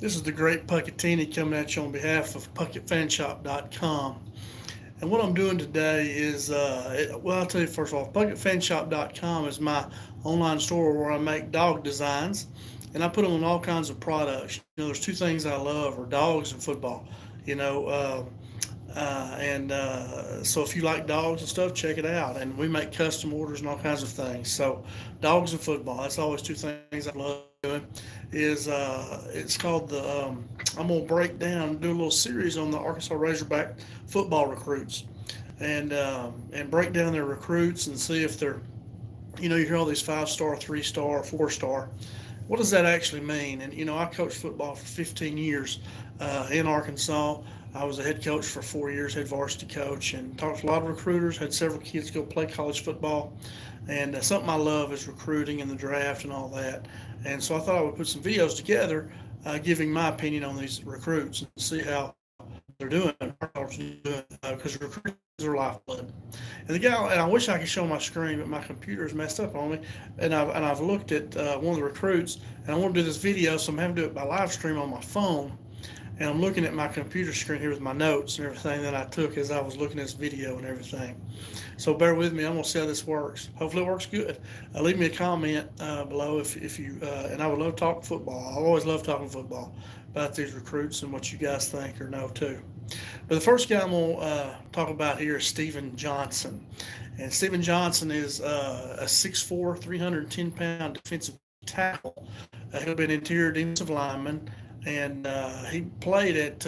This is the great Puckatini coming at you on behalf of PuckettFanshop.com. And what I'm doing today is, well, I'll tell you first of all, PuckettFanshop.com is my online store where I make dog designs, and I put them on all kinds of products. There's two things I love are dogs and football. You know, and so if you like dogs and stuff, check it out. And we make custom orders and all kinds of things. So dogs and football, that's always two things I love doing. Is it's called I'm gonna break down, do a little series on the Arkansas Razorback football recruits, and break down their recruits and see if they're, you hear all these 5 star, 3 star, 4 star. What does that actually mean? And I coached football for 15 years in Arkansas. I was a head coach for 4 years, head varsity coach, and talked to a lot of recruiters. Had several kids go play college football, and something I love is recruiting and the draft and all that. And so I thought I would put some videos together, giving my opinion on these recruits and see how they're doing, because recruits are lifeblood. And the guy, and I wish I could show my screen, but my computer is messed up on me. And I've looked at one of the recruits, and I want to do this video, so I'm having to do it by live stream on my phone. And I'm looking at my computer screen here with my notes and everything that I took as I was looking at this video and everything. So bear with me. I'm going to see how this works. Hopefully it works good. Leave me a comment below if you, and I would love to talk football. I always love talking football about these recruits and what you guys think or know too. But the first guy I'm going to talk about here is Steven Johnson. And Steven Johnson is a 6'4", 310-pound defensive tackle. He'll be an interior defensive lineman. And he played at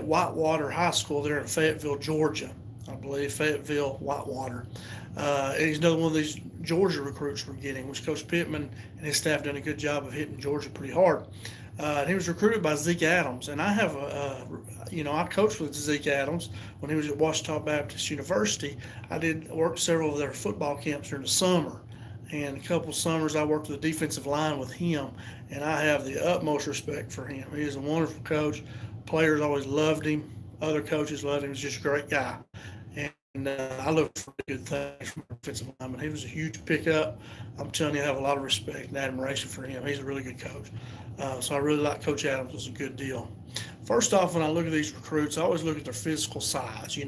Whitewater High School there in Fayetteville, Georgia. I believe Fayetteville, Whitewater. And he's another one of these Georgia recruits we're getting, which Coach Pittman and his staff done a good job of hitting Georgia pretty hard. And he was recruited by Zeke Adams, and I have I coached with Zeke Adams when he was at Ouachita Baptist University. I did work several of their football camps during the summer. And a couple summers I worked with the defensive line with him, and I have the utmost respect for him. He is a wonderful coach. Players always loved him. Other coaches loved him. He was just a great guy. And I look for good things from a defensive lineman. He was a huge pickup. I'm telling you, I have a lot of respect and admiration for him. He's a really good coach. So I really like Coach Adams. It was a good deal. First off, when I look at these recruits, I always look at their physical size. I'm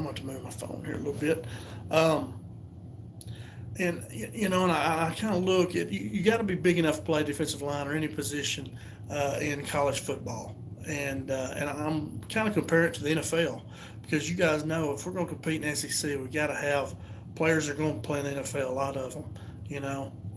going to move my phone here a little bit. And I kind of look at you got to be big enough to play defensive line or any position in college football, and I'm kind of comparing it to the NFL because you guys know if we're going to compete in the SEC, we got to have players that are going to play in the NFL. A lot of them,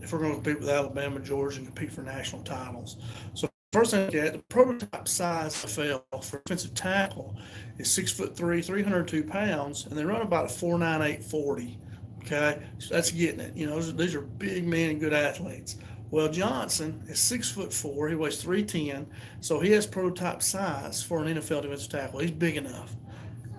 if we're going to compete with Alabama, Georgia, and compete for national titles. So first thing I the prototype size NFL for defensive tackle is 6'3", 302 pounds, and they run about a 4.98 40. Okay, so that's getting it. These are big men and good athletes. Well, Johnson is 6'4". He weighs 310, so he has prototype size for an NFL defensive tackle. He's big enough,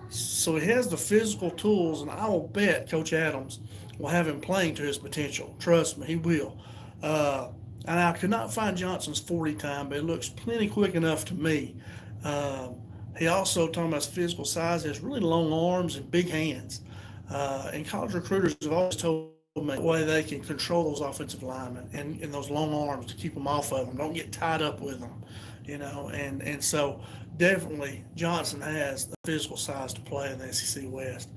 so he has the physical tools, and I will bet Coach Adams will have him playing to his potential. Trust me, he will. And I could not find Johnson's 40 time, but it looks plenty quick enough to me. He also, talking about his physical size, has really long arms and big hands. And college recruiters have always told me the way they can control those offensive linemen and those long arms to keep them off of them. Don't get tied up with them, And so definitely Johnson has the physical size to play in the SEC West.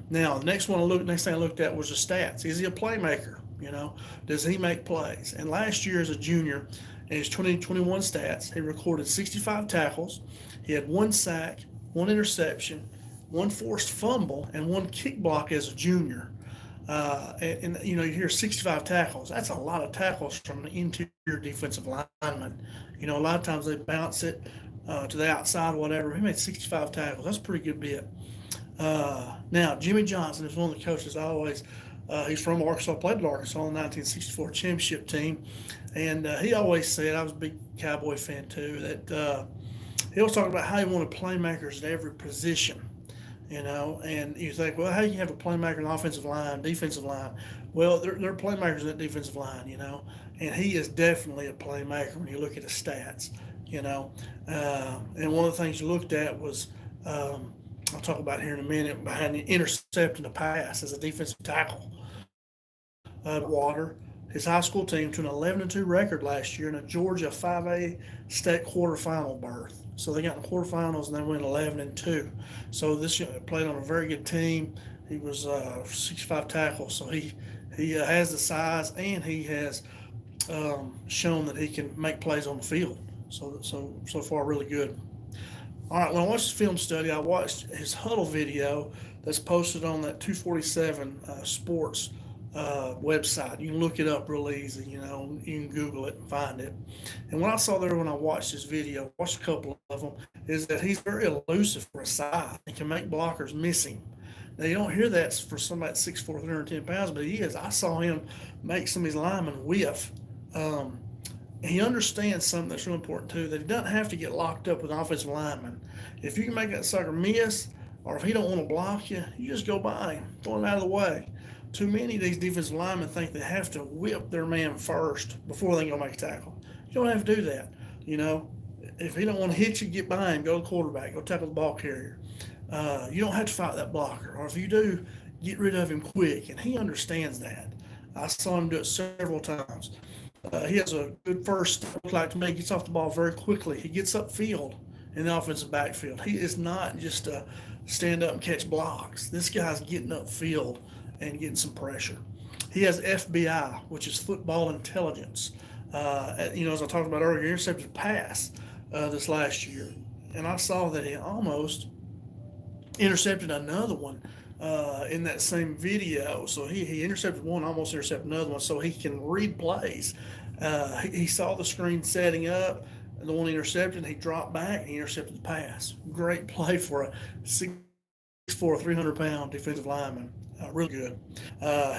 Now, the next thing I looked at was the stats. Is he a playmaker? Does he make plays? And last year as a junior, in his 2021 stats, he recorded 65 tackles. He had 1 sack, 1 interception, 1 forced fumble, and 1 kick block as a junior. You hear 65 tackles. That's a lot of tackles from an interior defensive lineman. A lot of times they bounce it to the outside, whatever. He made 65 tackles. That's a pretty good bit. Now, Jimmy Johnson is one of the coaches he's from Arkansas, played at Arkansas on the 1964 championship team. And he always said, I was a big Cowboy fan too, that he always talked about how he wanted playmakers at every position. And you think, well, how do you have a playmaker in the offensive line, defensive line? Well, they're playmakers in that defensive line, and he is definitely a playmaker when you look at his stats, and one of the things you looked at was, I'll talk about here in a minute, behind the intercepting the pass as a defensive tackle. Water, his high school team to an 11-2 record last year in a Georgia 5A state quarterfinal berth. So they got in the quarterfinals and they went 11-2. So this young played on a very good team. He was 65 tackles, so he has the size and he has shown that he can make plays on the field. So far, really good. All right, when I watched the film study, I watched his huddle video that's posted on that 247 Sports website. You can look it up real easy. You can Google it and find it. And what I saw there when I watched this video, watched a couple of them, is that he's very elusive for a size and can make blockers miss him. Now, you don't hear that for somebody that's 6'4", 310 pounds, but he is. I saw him make some of his linemen whiff. Um, he understands something that's real important too, that he doesn't have to get locked up with an offensive lineman. If you can make that sucker miss, or if he don't want to block you, you just go by him, throw him out of the way. Too many of these defensive linemen think they have to whip their man first before they can go make a tackle. You don't have to do that. If he don't want to hit you, get by him, go to the quarterback, go tackle the ball carrier. You don't have to fight that blocker, or if you do, get rid of him quick, and he understands that. I saw him do it several times. He has a good first step, like to me. He gets off the ball very quickly. He gets upfield in the offensive backfield. He is not just a stand up and catch blocks. This guy's getting upfield and getting some pressure. He has FBI, which is football intelligence. As I talked about earlier, he intercepted a pass this last year, and I saw that he almost intercepted another one in that same video. So he intercepted one, almost intercepted another one, so he can read plays. He saw the screen setting up, the one he intercepted, he dropped back and he intercepted the pass. Great play for a 6'4", 300-pound defensive lineman. Really good.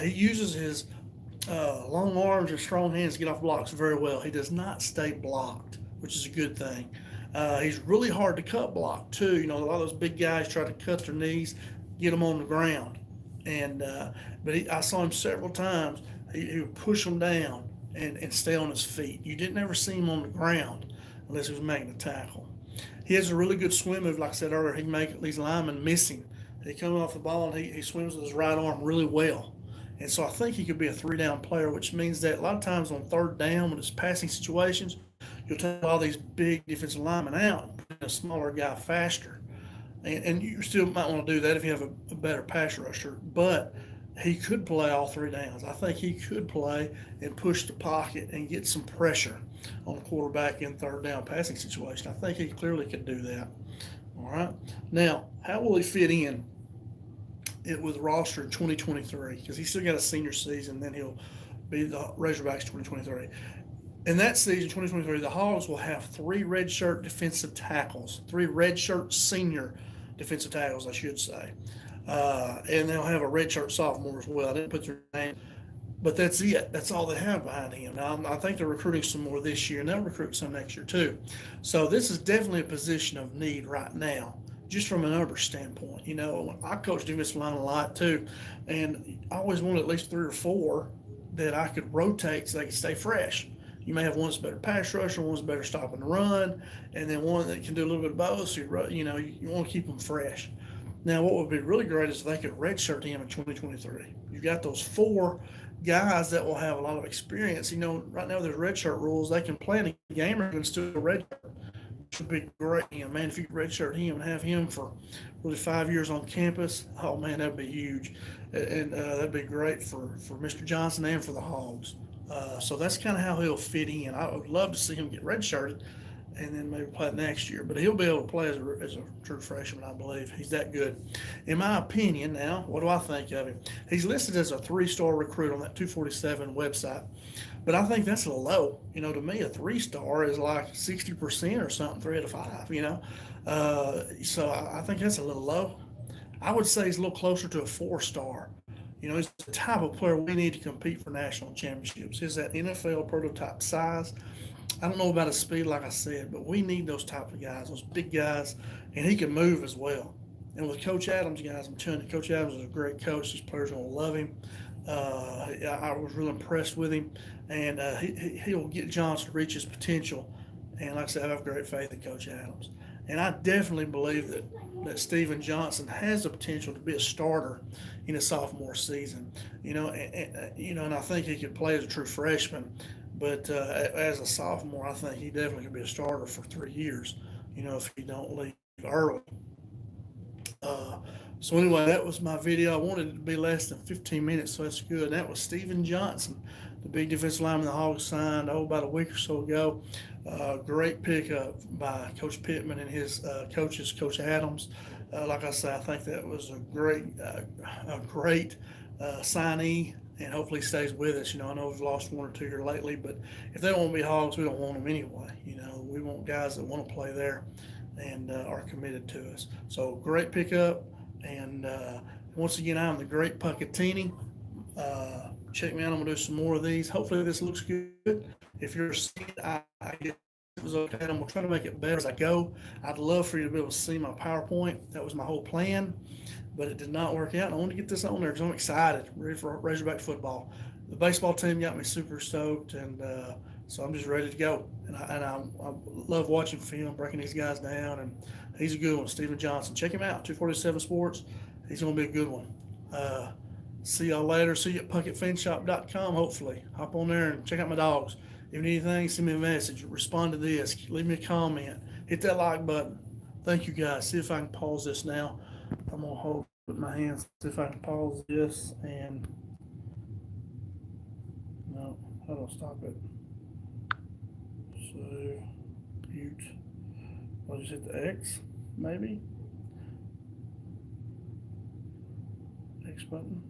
He uses his long arms and strong hands to get off blocks very well. He does not stay blocked, which is a good thing. He's really hard to cut block too. A lot of those big guys try to cut their knees, get them on the ground, but I saw him several times. He would push them down and stay on his feet. You didn't ever see him on the ground unless he was making a tackle. He has a really good swim move. Like I said earlier, he can make these linemen missing. He comes off the ball and he swims with his right arm really well. And so I think he could be a three-down player, which means that a lot of times on third down when it's passing situations, you'll take all these big defensive linemen out and put in a smaller guy faster. And you still might want to do that if you have a better pass rusher. But he could play all three downs. I think he could play and push the pocket and get some pressure on the quarterback in third down passing situation. I think he clearly could do that. All right. Now, how will he fit in with the roster in 2023? Because he's still got a senior season, then he'll be the Razorbacks 2023. In that season, 2023, the Hogs will have three redshirt defensive tackles, three redshirt senior defensive tackles, I should say. And they'll have a redshirt sophomore as well. I didn't put their name, but that's it. That's all they have behind him. Now, I think they're recruiting some more this year, and they'll recruit some next year too. So this is definitely a position of need right now, just from a numbers standpoint. I coach defensive line a lot too, and I always wanted at least three or four that I could rotate so they could stay fresh. You may have one that's better pass rusher, one's better stopping the run, and then one that can do a little bit of both. So you want to keep them fresh. Now, what would be really great is if they could redshirt him in 2023. You've got those four guys that will have a lot of experience. Right now there's redshirt rules. They can play in a game or can still redshirt. Which would be great. Man, if you could redshirt him and have him for really 5 years on campus, oh man, that'd be huge. And that'd be great for Mr. Johnson and for the Hogs. So that's kind of how he'll fit in. I would love to see him get redshirted and then maybe play next year. But he'll be able to play as a true freshman, I believe. He's that good. In my opinion now, what do I think of him? He's listed as a 3-star recruit on that 247 website. But I think that's a little low. To me, a 3-star is like 60% or something, 3 out of 5, So I think that's a little low. I would say he's a little closer to a 4-star. He's the type of player we need to compete for national championships. He's that NFL prototype size. I don't know about his speed, like I said, but we need those type of guys, those big guys, and he can move as well. And with Coach Adams, guys, I'm telling you, Coach Adams is a great coach. These players are going to love him. I was really impressed with him, and he'll get Johnson to reach his potential. And like I said, I have great faith in Coach Adams. And I definitely believe that Steven Johnson has the potential to be a starter in his sophomore season. And I think he could play as a true freshman, but as a sophomore, I think he definitely could be a starter for 3 years. If he don't leave early. Uh, so anyway, that was my video. I wanted it to be less than 15 minutes, so that's good. And that was Steven Johnson, the big defensive lineman the Hogs signed about a week or so ago. Great pickup by Coach Pittman and his coaches, Coach Adams. Like I said, I think that was a great signee, and hopefully he stays with us. I know we've lost one or two here lately, but if they don't want to be Hogs, we don't want them anyway. We want guys that want to play there and are committed to us. So great pickup. And once again, I'm the Great Puckatini. Check me out. I'm going to do some more of these. Hopefully this looks good. If you're seeing it, I guess it was okay. I'm going to try to make it better as I go. I'd love for you to be able to see my PowerPoint. That was my whole plan, but it did not work out. I want to get this on there because I'm excited, ready for Razorback football. The baseball team got me super stoked, and so I'm just ready to go. And I love watching film, breaking these guys down, and he's a good one, Steven Johnson. Check him out, 247 Sports. He's going to be a good one. See y'all later. See you at pucketfanshop.com, hopefully. Hop on there and check out my dogs. If you need anything, send me a message. Respond to this. Leave me a comment. Hit that like button. Thank you, guys. See if I can pause this now. I'm going to hold it with my hands. See if I can pause this. And no, how do I stop it? So, mute. I'll just hit the X, maybe. X button.